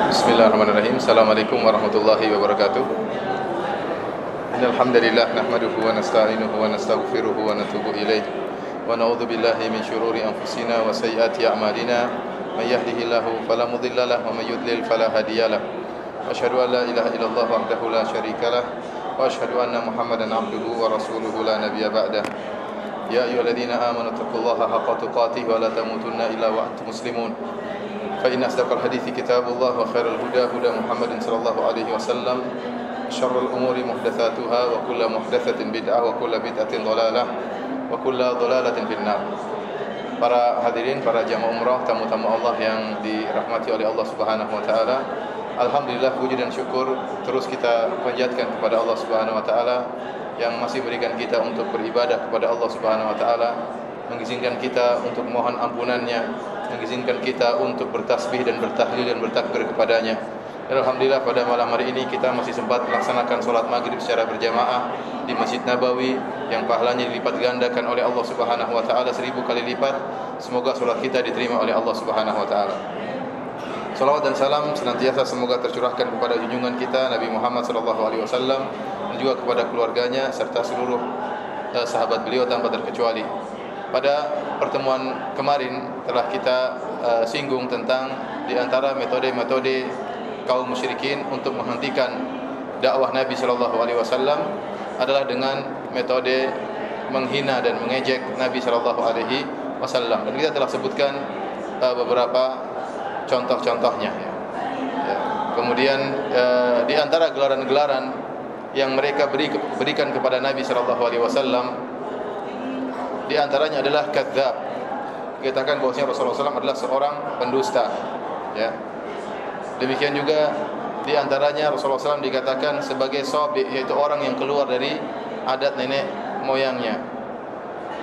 Bismillahirrahmanirrahim. Assalamualaikum warahmatullahi wabarakatuh. Innal hamdalillah nahmaduhu wa nasta'inuhu wa nastaghfiruhu wa natubu ilaih. Wa na'udzu billahi min shururi anfusina wa sayyiati a'malina. May yahdihillahu fala mudilla lahu wa may yudlil fala hadiyalah. Asyhadu an la ilaha illallah wahdahu la syarikalah wa asyhadu anna Muhammadan 'abduhu wa rasuluhu la nabiyya ba'dah. Ya ayyuhalladzina amanu taqullaha haqqa tuqatih wa la tamutunna illa wa antum muslimun. فإن أصدق الحديث كتاب الله وخير الهدى هدى محمد صلى الله عليه وسلم شر الأمور محدثاتها وكل محدثة بدعة وكل بدعة ضلالة وكل ضلالة في النار. Para hadirin, para jamaah umrah, tamu-tamu Allah yang dirahmati oleh Allah Subhanahu wa taala. Alhamdulillah, puji dan syukur terus kita panjatkan kepada Allah Subhanahu wa taala yang masih berikan kita untuk beribadah kepada Allah Subhanahu wa taala, mengizinkan kita untuk mohon ampunannya, mengizinkan kita untuk bertasbih dan bertahlil dan bertakbir kepadanya. Dan alhamdulillah pada malam hari ini kita masih sempat melaksanakan solat maghrib secara berjamaah di Masjid Nabawi yang pahalanya dilipat gandakan oleh Allah Subhanahu wa taala 1000 kali lipat. Semoga solat kita diterima oleh Allah Subhanahu wa taala. Salawat dan salam senantiasa semoga tercurahkan kepada junjungan kita Nabi Muhammad sallallahu alaihi wasallam dan juga kepada keluarganya serta seluruh sahabat beliau tanpa terkecuali. Pada pertemuan kemarin telah kita singgung tentang di antara metode-metode kaum musyrikin untuk menghentikan dakwah Nabi sallallahu alaihi wasallam adalah dengan metode menghina dan mengejek Nabi sallallahu alaihi wasallam. Dan kita telah sebutkan beberapa contoh-contohnya. Ya. Kemudian di antara gelaran-gelaran yang mereka berikan kepada Nabi sallallahu alaihi wasallam di antaranya adalah kadzdzab. Dikatakan bahwasanya Rasulullah SAW adalah seorang pendusta. Ya. Demikian juga di antaranya Rasulullah SAW dikatakan sebagai sabi, yaitu orang yang keluar dari adat nenek moyangnya.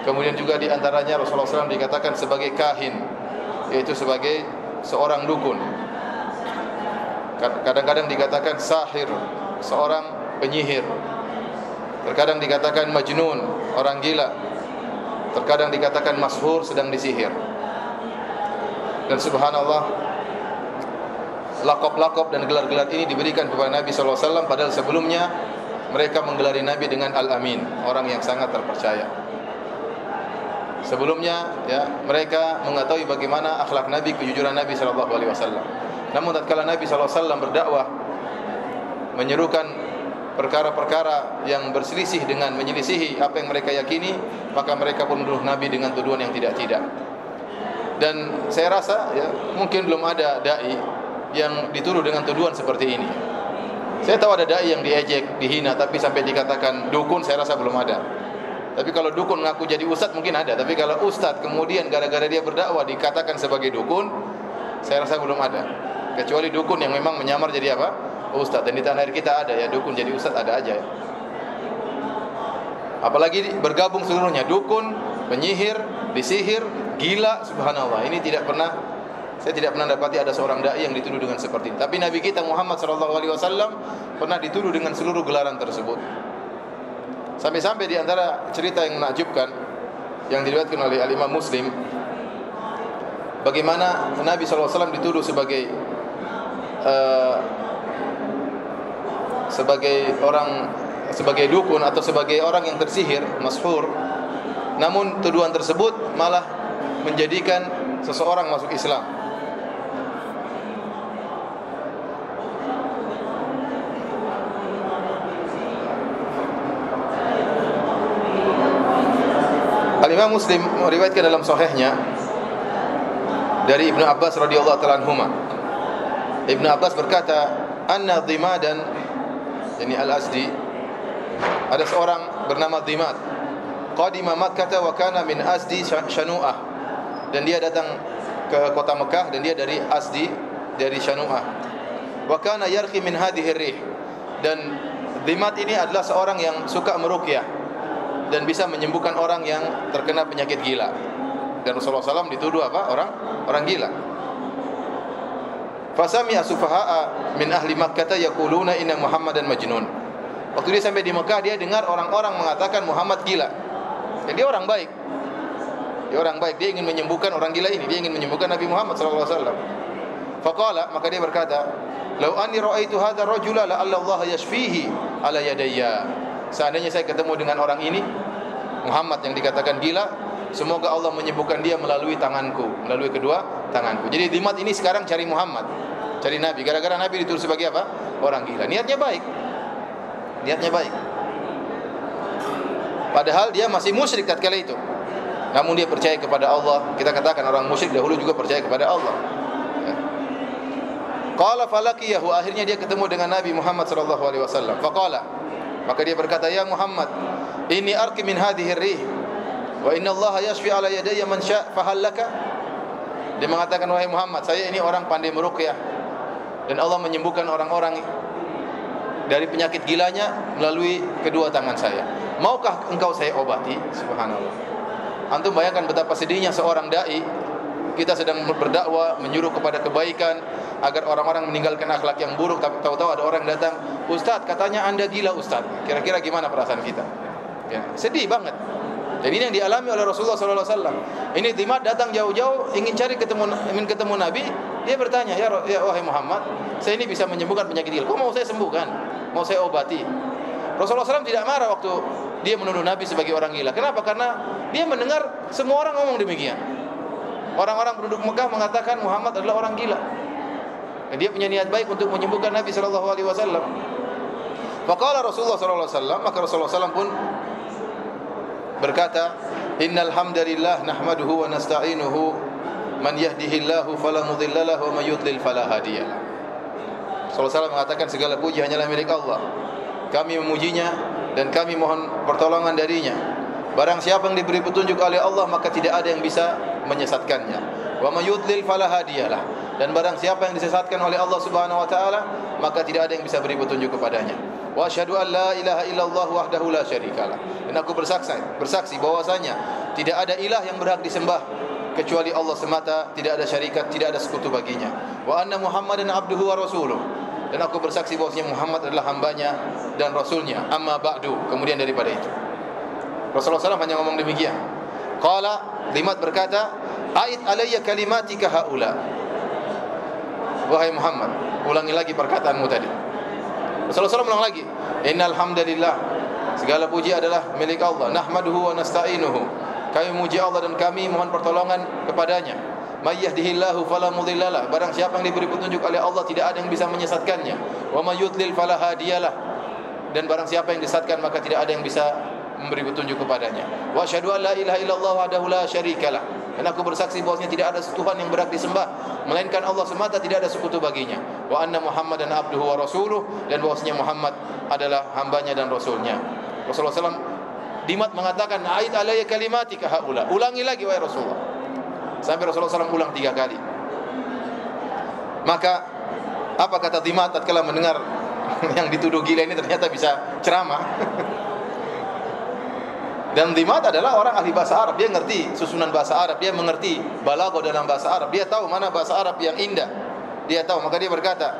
Kemudian juga di antaranya Rasulullah SAW dikatakan sebagai kahin, yaitu sebagai seorang dukun. Kadang-kadang dikatakan sahir, seorang penyihir. Terkadang dikatakan majnun, orang gila. Terkadang dikatakan mashur, sedang disihir. Dan subhanallah, lakop-lakop dan gelar-gelar ini diberikan kepada Nabi SAW, padahal sebelumnya mereka menggelari Nabi dengan Al-Amin, orang yang sangat terpercaya. Sebelumnya ya, mereka mengetahui bagaimana akhlak Nabi, kejujuran Nabi SAW. Namun tatkala Nabi SAW berdakwah, menyerukan perkara-perkara yang berselisih dengan menyelisihi apa yang mereka yakini, maka mereka pun menuduh Nabi dengan tuduhan yang tidak-tidak. Dan saya rasa ya, mungkin belum ada dai yang dituduh dengan tuduhan seperti ini. Saya tahu ada dai yang diejek, dihina, tapi sampai dikatakan dukun, saya rasa belum ada. Tapi kalau dukun ngaku jadi ustadz mungkin ada. Tapi kalau ustadz kemudian gara-gara dia berdakwah dikatakan sebagai dukun, saya rasa belum ada. Kecuali dukun yang memang menyamar jadi apa? Ustaz. Dan di tanah air kita ada ya, dukun jadi ustaz ada aja ya. Apalagi bergabung seluruhnya, dukun, penyihir, disihir, gila, subhanallah. Ini saya tidak pernah dapati ada seorang dai yang dituduh dengan seperti ini. Tapi Nabi kita Muhammad sallallahu alaihi wasallam pernah dituduh dengan seluruh gelaran tersebut. Sampai-sampai di antara cerita yang menakjubkan yang diriwayatkan oleh Al-Imam Muslim, bagaimana Nabi sallallahu alaihi wasallam dituduh sebagai dukun atau sebagai orang yang tersihir, mashur. Namun tuduhan tersebut malah menjadikan seseorang masuk Islam. Al-Imam Muslim meriwayatkan dalam sahihnya dari Ibnu Abbas radhiyallahu ta'ala anhuma. Ibnu Abbas berkata, anna Dhimadan, yani Al-Asdi, ada seorang bernama Dhimad, qadima Makkah wa kana min Asdi Shanu'ah, dan dia datang ke kota Mekah dan dia dari Asdi, dari Shanu'ah. Wa kana yarqi min hadhihi ar-rih, dan Dhimad ini adalah seorang yang suka meruqyah dan bisa menyembuhkan orang yang terkena penyakit gila. Dan Rasulullah SAW dituduh apa? Orang gila. Fasami'a sufaha'a min ahli Makkah yaquluna inna Muhammadan majnun. Waktu dia sampai di Mekah, dia dengar orang-orang mengatakan Muhammad gila. Dan dia orang baik. Dia orang baik, dia ingin menyembuhkan orang gila ini, dia ingin menyembuhkan Nabi Muhammad sallallahu alaihi wasallam. Faqala, maka dia berkata, "Lau anni ra'aitu hadha ar-rajula la Allah yashfihi ala yadayya." Seandainya saya ketemu dengan orang ini, Muhammad yang dikatakan gila, semoga Allah menyembuhkan dia melalui tanganku, melalui kedua tanganku. Jadi Dhimat ini sekarang cari Muhammad, cari Nabi. Gara-gara Nabi dituduh sebagai apa? Orang gila. Niatnya baik. Niatnya baik. Padahal dia masih musyrik tatkala itu. Namun dia percaya kepada Allah. Kita katakan orang musyrik dahulu juga percaya kepada Allah. Ya. Qala falaqiyahu, akhirnya dia ketemu dengan Nabi Muhammad sallallahu alaihi wasallam. Faqala, maka dia berkata, "Ya Muhammad, inni arqi min hadhihi ar-rih wa inna Allah yashfi ala yadayya man syaa' fa hal laka?" Dia mengatakan, "Wahai Muhammad, saya ini orang pandai meruqyah dan Allah menyembuhkan orang-orang dari penyakit gilanya melalui kedua tangan saya. Maukah engkau saya obati?" Subhanallah. Antum bayangkan betapa sedihnya seorang dai, kita sedang berdakwah, menyuruh kepada kebaikan agar orang-orang meninggalkan akhlak yang buruk, tapi tahu-tahu ada orang datang, "Ustaz, katanya Anda gila, Ustaz." Kira-kira gimana perasaan kita? Ya, sedih banget. Jadi ini yang dialami oleh Rasulullah sallallahu alaihi wasallam. Ini Dhimat datang jauh-jauh ingin ketemu Nabi, dia bertanya, "Ya wahai Muhammad, saya ini bisa menyembuhkan penyakit gila. Kok mau saya sembuhkan? Mau saya obati?" Rasulullah SAW tidak marah waktu dia menuduh Nabi sebagai orang gila. Kenapa? Karena dia mendengar semua orang ngomong demikian. Orang-orang penduduk Mekah mengatakan Muhammad adalah orang gila. Dan dia punya niat baik untuk menyembuhkan Nabi sallallahu alaihi wasallam. Faqala Rasulullah sallallahu alaihi wasallam, maka Rasulullah SAW pun berkata, "Innal hamdalillah nahmaduhu wa nasta'inuhu, man yahdihillahu fala mudilla lahu wa may yudlil fala hadiyalah." Rasulullah SAW mengatakan segala puji hanyalah milik Allah. Kami memujinya dan kami mohon pertolongan darinya. Barang siapa yang diberi petunjuk oleh Allah, maka tidak ada yang bisa menyesatkannya. Wa may yudlil fala hadiyalah. Dan barang siapa yang disesatkan oleh Allah Subhanahu wa taala, maka tidak ada yang bisa beri petunjuk kepadanya. Wa asyhadu an la ilaha illallah wahdahu la syarikalah. Dan aku bersaksi bahwasanya tidak ada ilah yang berhak disembah kecuali Allah semata, tidak ada syarikat, tidak ada sekutu baginya. Wa anna Muhammadan abduhu wa rasuluh. Dan aku bersaksi bahwasanya Muhammad adalah hambanya dan rasulnya. Amma ba'du, kemudian daripada itu, Rasulullah SAW hanya ngomong demikian. Qala, Dhimat berkata, "A'id alayya kalimatika haula." Wahai Muhammad, ulangi lagi perkataanmu tadi. Rasulullah SAW ulang lagi, "Innal hamdalillah, segala puji adalah milik Allah. Nahmaduhu wa nasta'inuhu, kami memuji Allah dan kami mohon pertolongan kepadanya. May yahdihillahu fala mudhillalah, barang siapa yang diberi petunjuk oleh Allah tidak ada yang bisa menyesatkannya. Wa may yudlil fala hadiyalah, dan barang siapa yang disesatkan maka tidak ada yang bisa memberi petunjuk kepadanya. Wa asyhadu an la ilaha illallah wahdahu la syarikalah, dan aku bersaksi bahwasanya tidak ada Tuhan yang berhak disembah melainkan Allah semata, tidak ada sekutu baginya. Wa anna Muhammadan abduhu wa rasuluh, dan bahwasanya Muhammad adalah hambanya dan rasulnya." Rasulullah SAW, Dhimat mengatakan, "A'id alayya kalimatika haula." Ulangi lagi wahai Rasulullah. Sampai Rasulullah SAW ulang 3 kali. Maka apa kata Dhimat tatkala mendengar yang dituduh gila ini ternyata bisa ceramah? Dan Dhimat adalah orang ahli bahasa Arab. Dia ngerti susunan bahasa Arab, dia mengerti balaghah dalam bahasa Arab. Dia tahu mana bahasa Arab yang indah. Dia tahu, maka dia berkata,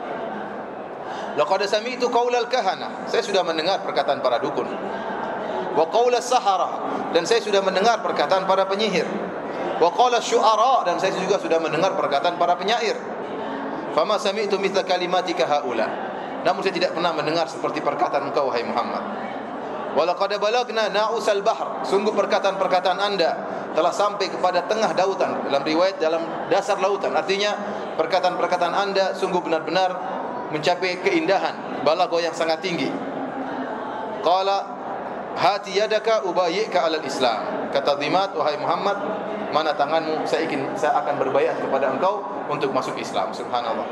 "Laqad sami'tu qaulal kahana." Saya sudah mendengar perkataan para dukun. "Wa qaulas sahara." Dan saya sudah mendengar perkataan para penyihir. "Wa qala syu'ara." Dan saya juga sudah mendengar perkataan para penyair. "Fama sami'tu mithla kalimatika haula." Namun saya tidak pernah mendengar seperti perkataan engkau wahai Muhammad. "Wa laqad balagna na'usal bahr." Sungguh perkataan-perkataan Anda telah sampai kepada tengah lautan. Dalam riwayat dalam dasar lautan. Artinya perkataan-perkataan Anda sungguh benar-benar mencapai keindahan, balaghah yang sangat tinggi. Qala hati yadaka ubayyika alal Islam. Kata Dhimat, "Wahai Muhammad, mana tanganmu, saya akan berbayat kepada engkau untuk masuk Islam." Subhanallah.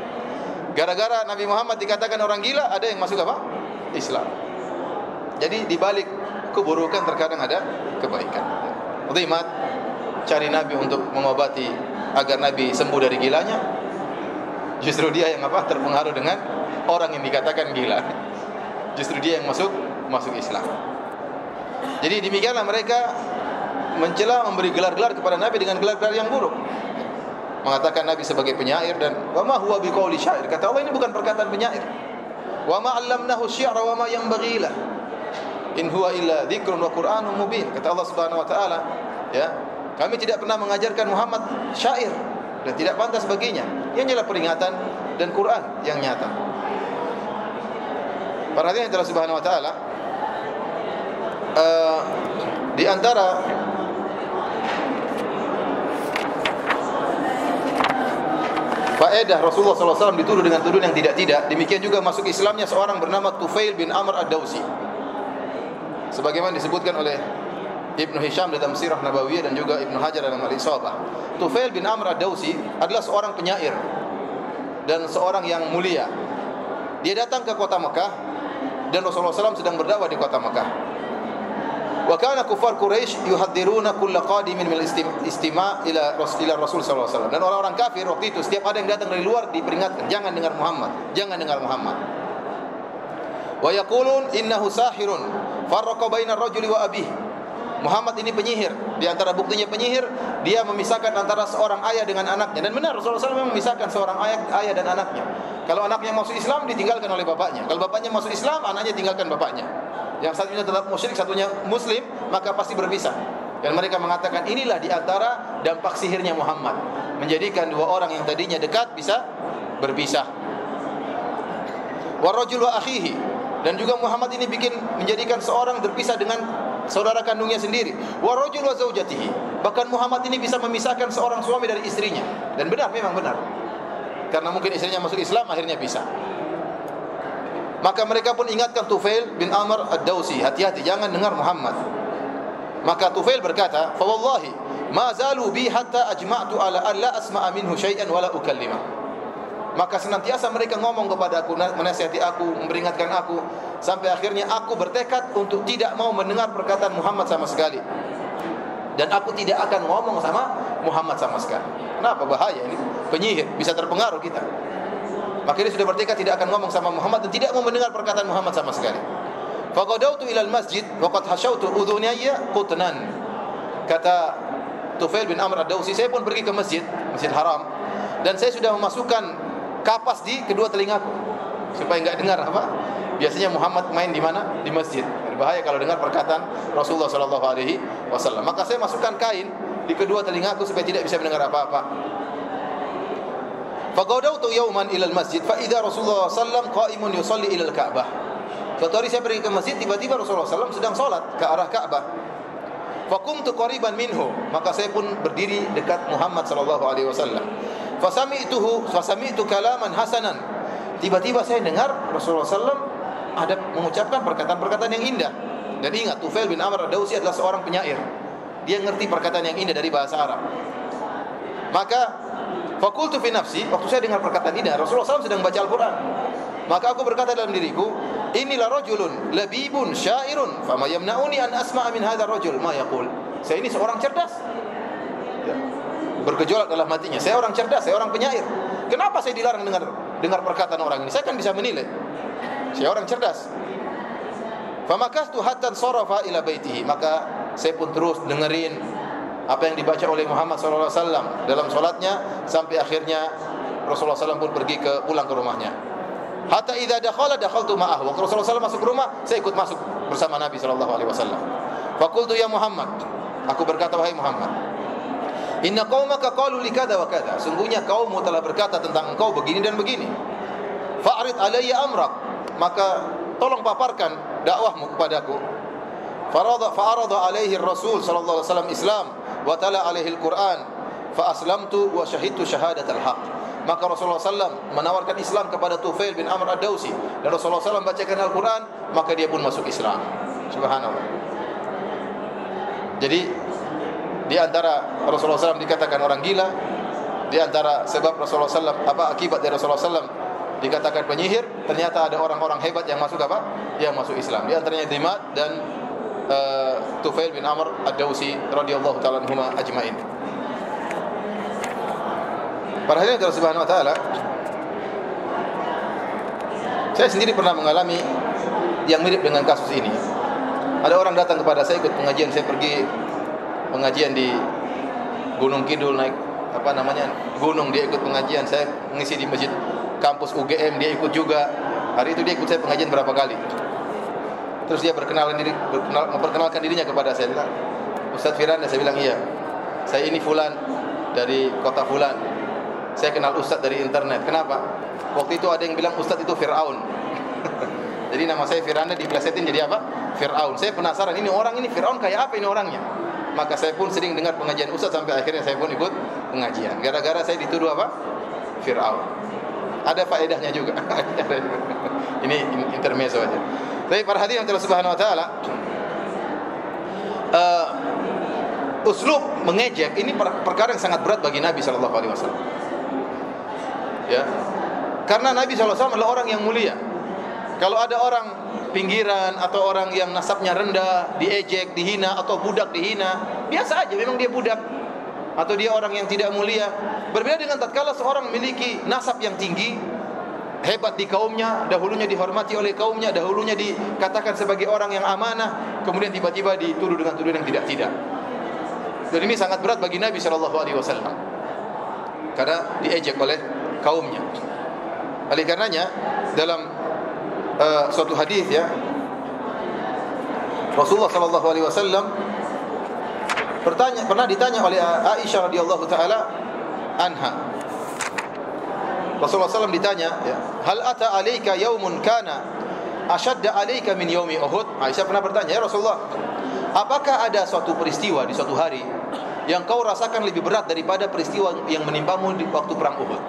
Gara-gara Nabi Muhammad dikatakan orang gila, ada yang masuk apa? Islam. Jadi di balik keburukan terkadang ada kebaikan. Dhimat cari Nabi untuk mengobati agar Nabi sembuh dari gilanya. Justru dia yang apa? Terpengaruh dengan orang yang dikatakan gila. Justru dia yang masuk Islam. Jadi demikianlah mereka mencela, memberi gelar-gelar kepada Nabi dengan gelar-gelar yang buruk. Mengatakan Nabi sebagai penyair, dan wa ma huwa biqauli syair. Kata Allah, ini bukan perkataan penyair. Wa ma 'allamnahu syi'ra wa ma yanbaghi lah. In huwa illa dzikrun wa Qur'anun mubin. Kata Allah Subhanahu wa taala, ya, kami tidak pernah mengajarkan Muhammad syair. dan tidak pantas baginya. Ini adalah peringatan dan Quran yang nyata. Para hadirin Allah Subhanahu wa taala, di antara faedah Rasulullah SAW dituduh dengan tuduhan yang tidak-tidak. Demikian juga masuk Islamnya seorang bernama Tufail bin Amr ad-Dawsi, sebagaimana disebutkan oleh Ibnu Hisham dalam Sirah Nabawiyah dan juga Ibnu Hajar dalam Al-Isabah. Tufail bin Amr ad-Dawsi adalah seorang penyair dan seorang yang mulia. Dia datang ke kota Mekah dan Rasulullah SAW sedang berdakwah di kota Mekah. Wa kana kufar Quraisy yuhadziruna kulla qadimin min istima' ila Rasul sallallahu alaihi wasallam. Dan orang-orang kafir waktu itu setiap ada yang datang dari luar diperingatkan, jangan dengar Muhammad, jangan dengar Muhammad. Wa yaqulun innahu sahirun farraqa bainar rajuli wa abihi. Muhammad ini penyihir. Di antara buktinya penyihir, dia memisahkan antara seorang ayah dengan anaknya. Dan benar Rasulullah SAW memang memisahkan seorang ayah dan anaknya. Kalau anaknya masuk Islam ditinggalkan oleh bapaknya. Kalau bapaknya masuk Islam, anaknya tinggalkan bapaknya. Yang satunya tetap musyrik, satunya muslim, maka pasti berpisah. Dan mereka mengatakan inilah di antara dampak sihirnya Muhammad, menjadikan dua orang yang tadinya dekat bisa berpisah. Warajul wa akhihi, dan juga Muhammad ini menjadikan seorang berpisah dengan saudara kandungnya sendiri. Warajul wa zaujatihi, bahkan Muhammad ini bisa memisahkan seorang suami dari istrinya. Dan benar, memang benar. Karena mungkin istrinya masuk Islam, akhirnya pisah. Maka mereka pun ingatkan Tufail bin Amr ad-Dawsi, hati-hati jangan dengar Muhammad. Maka Tufail berkata, "Fa wallahi ma zalu bi hatta ajma'tu ala an la asma'a minhu syai'an wa la ukallima." Maka senantiasa mereka ngomong kepada aku, menasihati aku, memperingatkan aku, sampai akhirnya aku bertekad untuk tidak mau mendengar perkataan Muhammad sama sekali. Dan aku tidak akan ngomong sama Muhammad sama sekali. Kenapa? Bahaya ini. Penyihir, bisa terpengaruh kita. Maka dia sudah bertekad tidak akan ngomong sama Muhammad dan tidak mau mendengar perkataan Muhammad sama sekali. Faqadautu ilal masjid wa qad hashautu udhunayya qutnan. Kata Tufail bin Amr ad-Dawsi, saya pun pergi ke masjid, Masjid Haram, dan saya sudah memasukkan kapas di kedua telingaku supaya enggak dengar apa. Biasanya Muhammad main di mana? Di masjid. Berbahaya kalau dengar perkataan Rasulullah sallallahu alaihi wasallam. Maka saya masukkan kain di kedua telingaku supaya tidak bisa mendengar apa-apa. Faqadautu yawman ila al-masjid fa idza Rasulullah sallallahu qa'imun yusalli ila al-Ka'bah. Suatu hari saya pergi ke masjid, tiba-tiba Rasulullah sallallahu sedang salat ke arah Ka'bah. Faqumtu qariban minhu, maka saya pun berdiri dekat Muhammad sallallahu alaihi wasallam. Fasami'tu kalaman hasanan. Tiba-tiba saya dengar Rasulullah sallallahu ada mengucapkan perkataan-perkataan yang indah. Dan ingat, Tufail bin Amr ad-Dawsi adalah seorang penyair. Dia ngerti perkataan yang indah dari bahasa Arab. Maka faqultu fi nafsi, waktu saya dengar perkataan indah, Rasulullah SAW sedang baca Al-Quran. Maka aku berkata dalam diriku, inilah rajulun labibun syairun, fama yamna'uni an asma'a min hadzal rajul ma yaqul. Saya ini seorang cerdas. Ya. Bergejolak dalam hatinya, saya orang cerdas, saya orang penyair. Kenapa saya dilarang dengar perkataan orang ini? Saya kan bisa menilai. Saya orang cerdas. Famakastu hatta sarafa ila baitihi, maka saya pun terus dengerin apa yang dibaca oleh Muhammad sallallahu alaihi wasallam dalam salatnya sampai akhirnya Rasulullah SAW pun pergi pulang ke rumahnya. Hatta idza dakhaltu ma'ahu. Waktu Rasulullah SAW masuk rumah, saya ikut masuk bersama Nabi sallallahu alaihi wasallam. Faqultu ya Muhammad, aku berkata wahai Muhammad, inna qaumaka qalu li kadza wa kadza. Sungguhnya kaummu telah berkata tentang engkau begini dan begini. Fa'rid alayya amrak, maka tolong paparkan dakwahmu kepadaku. Fa'arada alaihi Rasul sallallahu alaihi wasallam Islam wa tala alaihi al-Quran fa aslamtu wa syahidtu syahadat al-haq. Maka Rasulullah SAW menawarkan Islam kepada Tufail bin Amr ad-Dawsi dan Rasulullah SAW bacakan Al-Quran, maka dia pun masuk Islam. Subhanallah. Jadi di antara Rasulullah SAW dikatakan orang gila, di antara sebab Rasulullah SAW akibat dari Rasulullah SAW dikatakan penyihir, ternyata ada orang-orang hebat yang masuk apa? Yang masuk Islam. Di antaranya Dimad dan Tufail bin Amr ad-Dawsi radhiyallahu ta'ala anhuma ajmain. Para hadirin Allah Subhanahu wa taala, saya sendiri pernah mengalami yang mirip dengan kasus ini. Ada orang datang kepada saya ikut pengajian, saya pergi pengajian di Gunung Kidul, naik gunung, dia ikut pengajian, saya mengisi di masjid kampus UGM, dia ikut juga. Hari itu dia ikut saya pengajian berapa kali. Terus dia memperkenalkan dirinya kepada saya. Ustaz Firanda, saya bilang iya. Saya ini fulan dari kota fulan. saya kenal ustaz dari internet. Kenapa? Waktu itu ada yang bilang ustaz itu Fir'aun. Jadi nama saya Firanda diplesetin jadi apa? Fir'aun. Saya penasaran, ini orang ini Fir'aun kayak apa ini orangnya? Maka saya pun sering dengar pengajian ustaz sampai akhirnya saya pun ikut pengajian. Gara-gara saya dituduh apa? Fir'aun. Ada faedahnya juga. Ini intermezzo aja. Tapi para hadirin Allah Subhanahu wa taala, uslub mengejek ini perkara yang sangat berat bagi Nabi sallallahu alaihi wasallam. Ya. Karena Nabi sallallahu alaihi wasallam adalah orang yang mulia. Kalau ada orang pinggiran atau orang yang nasabnya rendah diejek, dihina, atau budak dihina, biasa aja, memang dia budak atau dia orang yang tidak mulia. Berbeda dengan tatkala seorang memiliki nasab yang tinggi, hebat di kaumnya, dahulunya dihormati oleh kaumnya, dahulunya dikatakan sebagai orang yang amanah, kemudian tiba-tiba dituduh dengan tuduhan yang tidak-tidak. Dan ini sangat berat bagi Nabi sallallahu alaihi wasallam karena diejek oleh kaumnya. Oleh karenanya dalam suatu hadis, ya, Rasulullah sallallahu alaihi wasallam pernah ditanya oleh Aisyah radhiyallahu taala anha. Rasulullah SAW ditanya, ya, hal ata alayka yaumun kana ashadda alayka min yaumi Uhud? Aisyah pernah bertanya, ya Rasulullah, apakah ada suatu peristiwa di suatu hari yang kau rasakan lebih berat daripada peristiwa yang menimpamu di waktu perang Uhud?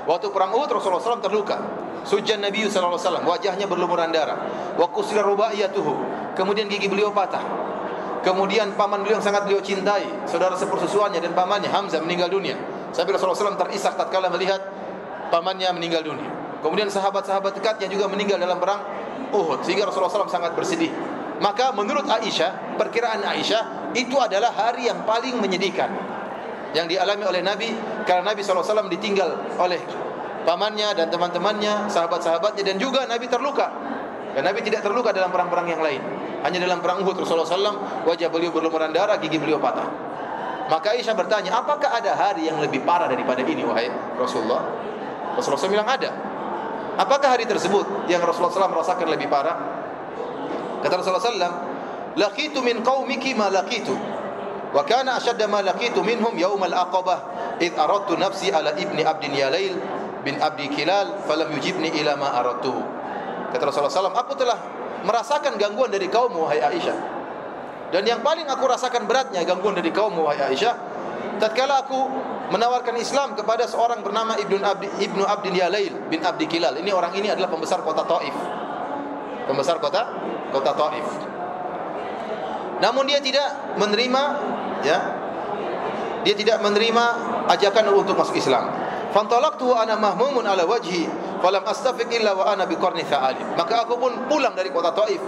Waktu perang Uhud Rasulullah SAW terluka. Sujjan Nabi sallallahu alaihi wasallam, wajahnya berlumuran darah. Wa kusira rubaiyatuhu, kemudian gigi beliau patah. Kemudian paman beliau yang sangat beliau cintai, saudara sepersusuannya dan pamannya Hamzah meninggal dunia. Sampai Rasulullah SAW terisak tatkala melihat pamannya meninggal dunia. Kemudian sahabat-sahabat dekatnya juga meninggal dalam perang Uhud, sehingga Rasulullah SAW sangat bersedih. Maka menurut Aisyah, perkiraan Aisyah, itu adalah hari yang paling menyedihkan yang dialami oleh Nabi, karena Nabi SAW ditinggal oleh pamannya dan teman-temannya, sahabat-sahabatnya, dan juga Nabi terluka. Dan Nabi tidak terluka dalam perang-perang yang lain. Hanya dalam perang Uhud Rasulullah SAW wajah beliau berlumuran darah, gigi beliau patah. Maka Aisyah bertanya, apakah ada hari yang lebih parah daripada ini wahai Rasulullah? Rasulullah SAW bilang ada. Apakah hari tersebut yang Rasulullah SAW merasakan lebih parah? Kata Rasulullah SAW, laqitu min qaumiki ma laqitu, wa kana ashadda ma laqitu minhum yaumal aqabah id aradtu nafsi ala ibni abdin yalail bin abdi kilal falam yujibni ila ma aradtuhu. Kata Rasulullah SAW, aku telah merasakan gangguan dari kaummu wahai Aisyah, dan yang paling aku rasakan beratnya gangguan dari kaummu wahai Aisyah tatkala aku menawarkan Islam kepada seorang bernama Ibnu Abdin Yalail bin Abdi Kilal. Ini orang ini adalah pembesar kota Taif. Pembesar kota Taif. Namun dia tidak menerima, ya, dia tidak menerima ajakan untuk masuk Islam. Fantalaqtu ana mahmumun ala wajhi falam astafiq illa wa ana biqarni tha'alib. Maka aku pun pulang dari kota Taif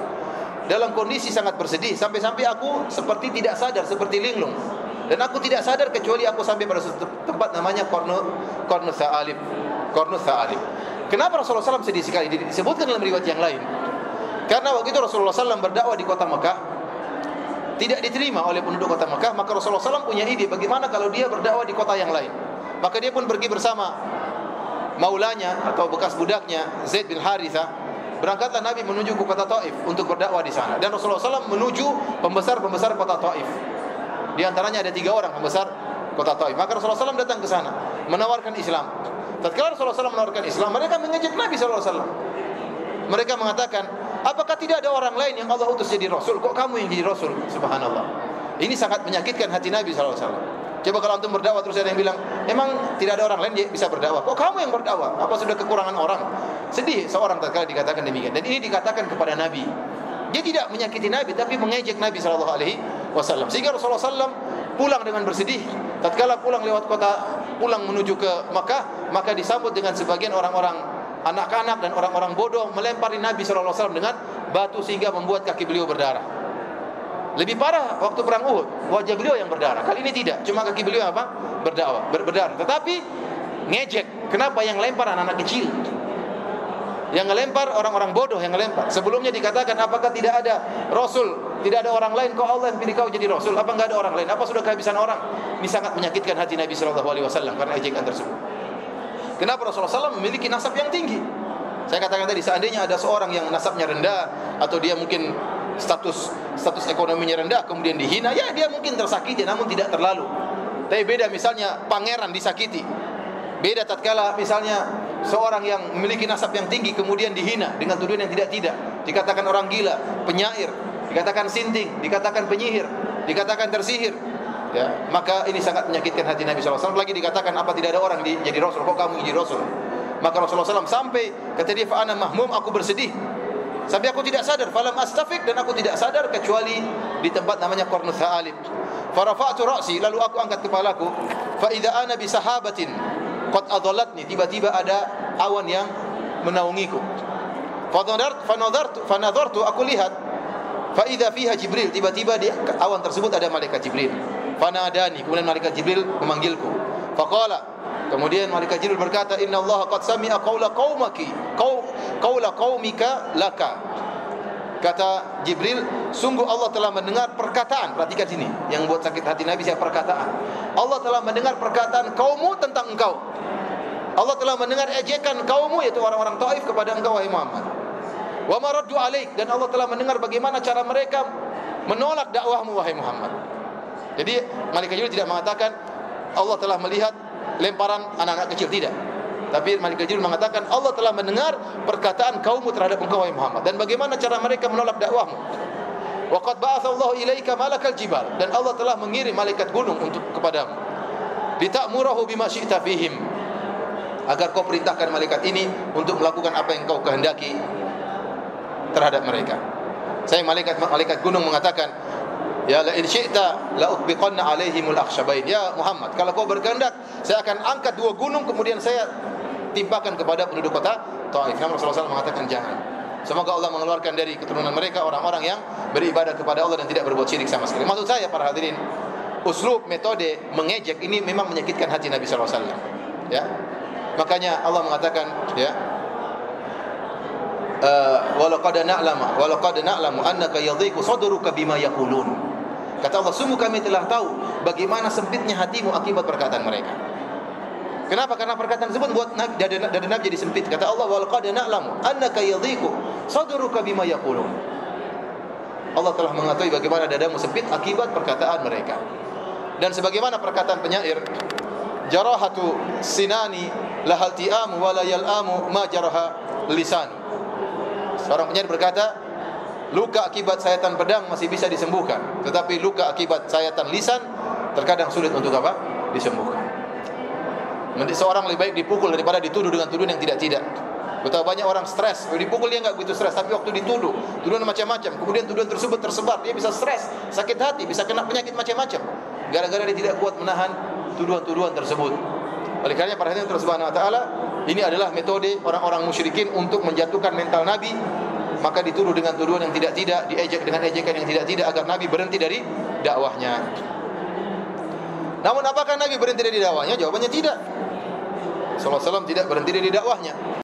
dalam kondisi sangat bersedih, sampai-sampai aku seperti tidak sadar, seperti linglung. Dan aku tidak sadar kecuali aku sampai pada suatu tempat namanya Qarnu Tha'alib. Kenapa Rasulullah SAW sedih sekali? Disebutkan dalam riwayat yang lain. Karena waktu itu Rasulullah SAW berdakwah di kota Mekah, tidak diterima oleh penduduk kota Mekah. Maka Rasulullah SAW punya ide bagaimana kalau dia berdakwah di kota yang lain. Maka dia pun pergi bersama maulanya atau bekas budaknya Zaid bin Harithah. Berangkatlah Nabi menuju ke kota Taif untuk berdakwah di sana. Dan Rasulullah SAW menuju pembesar-pembesar kota Taif. Di antaranya ada 3 orang pembesar kota Taif. Maka Rasulullah SAW datang ke sana menawarkan Islam. Tatkala Rasulullah SAW menawarkan Islam, mereka mengejek Nabi SAW. Mereka mengatakan, apakah tidak ada orang lain yang Allah utus jadi Rasul? Kok kamu yang jadi Rasul? Subhanallah. Ini sangat menyakitkan hati Nabi SAW. Coba kalau antum berdakwah terus ada yang bilang, emang tidak ada orang lain yang bisa berdakwah? Kok kamu yang berdakwah? Apa sudah kekurangan orang? Sedih seorang tatkala dikatakan demikian. Dan ini dikatakan kepada Nabi. Dia tidak menyakiti Nabi, tapi mengejek Nabi SAW. Sehingga Rasulullah SAW pulang dengan bersedih. Tatkala pulang lewat kota, pulang menuju ke Makkah, maka disambut dengan sebagian orang-orang anak-anak dan orang-orang bodoh melempari Nabi SAW dengan batu sehingga membuat kaki beliau berdarah. Lebih parah waktu perang Uhud, wajah beliau yang berdarah. Kali ini tidak, cuma kaki beliau apa? Berdarah. Tetapi ngejek. Kenapa? Yang lempar anak-anak kecil, yang ngelempar orang-orang bodoh yang ngelempar. Sebelumnya dikatakan, apakah tidak ada Rasul, tidak ada orang lain? Kau Allah yang pilih kau jadi Rasul? Apa enggak ada orang lain? Apa sudah kehabisan orang? Ini sangat menyakitkan hati Nabi SAW karena ejekan tersebut. Kenapa Rasulullah SAW memiliki nasab yang tinggi? Saya katakan tadi, seandainya ada seorang yang nasabnya rendah, atau dia mungkin status ekonominya rendah, kemudian dihina, ya dia mungkin tersakiti, namun tidak terlalu. Tapi beda misalnya pangeran disakiti, Beda tatkala misalnya seorang yang memiliki nasab yang tinggi kemudian dihina dengan tuduhan yang tidak-tidak, dikatakan orang gila, penyair, dikatakan sinting, dikatakan penyihir, dikatakan tersihir. Ya, maka ini sangat menyakitkan hati Nabi SAW. Lagi dikatakan, apa tidak ada orang jadi Rasul, kok kamu jadi Rasul? Maka Rasulullah SAW sampai kata dia, fa ana mahmum, aku bersedih. Sampai aku tidak sadar, falam astafiq, dan aku tidak sadar kecuali di tempat namanya Qarnu Tha'alib. Farafa'tu ra'si, lalu aku angkat kepalaku, fa idza ana bi sahabatin qad adallatni, tiba-tiba ada awan yang menaungiku. Fanadhartu, aku lihat, fa idza fiha Jibril, tiba-tiba di awan tersebut ada malaikat Jibril. Fanadani, kemudian malaikat Jibril memanggilku. Faqala, kemudian malaikat Jibril berkata, inna Allah qad sami'a qawla qaumika laka. Kata Jibril, sungguh Allah telah mendengar perkataan, perhatikan sini, yang buat sakit hati Nabi siapa perkataan. Allah telah mendengar perkataan kaummu tentang engkau. Allah telah mendengar ejekan kaummu, yaitu orang-orang Taif, kepada engkau wahai Muhammad. Wa maraddu alaik, dan Allah telah mendengar bagaimana cara mereka menolak dakwahmu wahai Muhammad. Jadi malaikat Jibril tidak mengatakan Allah telah melihat lemparan anak-anak kecil, tidak. Tapi malaikat Jibril mengatakan Allah telah mendengar perkataan kaummu terhadap engkau wahai Muhammad, dan bagaimana cara mereka menolak dakwahmu. Wa qad ba'atsallahu ilaika malakal jibal, dan Allah telah mengirim malaikat gunung untuk kepadamu. Lita'murahu bima syi'ta fihim, agar kau perintahkan malaikat ini untuk melakukan apa yang kau kehendaki terhadap mereka. Saya malaikat gunung mengatakan, ya la in syi'ta la utbiqanna alaihimul akhshabain. Ya Muhammad, kalau kau berkehendak, saya akan angkat dua gunung kemudian saya timpakan kepada penduduk kota Taif. Namun Rasulullah SAW mengatakan jangan. Semoga Allah mengeluarkan dari keturunan mereka orang-orang yang beribadah kepada Allah dan tidak berbuat syirik sama sekali. Maksud saya para hadirin, uslub metode mengejek ini memang menyakitkan hati Nabi SAW. Ya, makanya Allah mengatakan, ya, walaqad na'lamu annaka yadhiqu sadruka bima yaqulun. Kata Allah, sungguh kami telah tahu bagaimana sempitnya hatimu akibat perkataan mereka. Kenapa? Karena perkataan tersebut buat dada Nabi jadi sempit. Kata Allah, walaqad na'lamu annaka yadhiqu sadruka bima yaqulun. Allah telah mengetahui bagaimana dadamu sempit akibat perkataan mereka. Dan sebagaimana perkataan penyair, jarahatu sinani lahal ti'amu wa la yal'amu ma jaraha lisan. Seorang penyair berkata, luka akibat sayatan pedang masih bisa disembuhkan, tetapi luka akibat sayatan lisan terkadang sulit untuk apa? Disembuhkan. Seorang lebih baik dipukul daripada dituduh dengan tuduhan yang tidak-tidak. Betapa banyak orang stres, dipukul dia enggak begitu stres, tapi waktu dituduh, tuduhan macam-macam, kemudian tuduhan tersebut tersebar, dia bisa stres, sakit hati, bisa kena penyakit macam-macam, gara-gara dia tidak kuat menahan tuduhan-tuduhan tersebut. Oleh karenanya perhatian Allah Subhanahu wa taala, ini adalah metode orang-orang musyrikin untuk menjatuhkan mental Nabi. Maka dituduh dengan tuduhan yang tidak-tidak, diejek dengan ejekan yang tidak-tidak, agar Nabi berhenti dari dakwahnya. Namun apakah Nabi berhenti dari dakwahnya? Jawabannya tidak. Sallallahu alaihi wasallam tidak berhenti dari dakwahnya.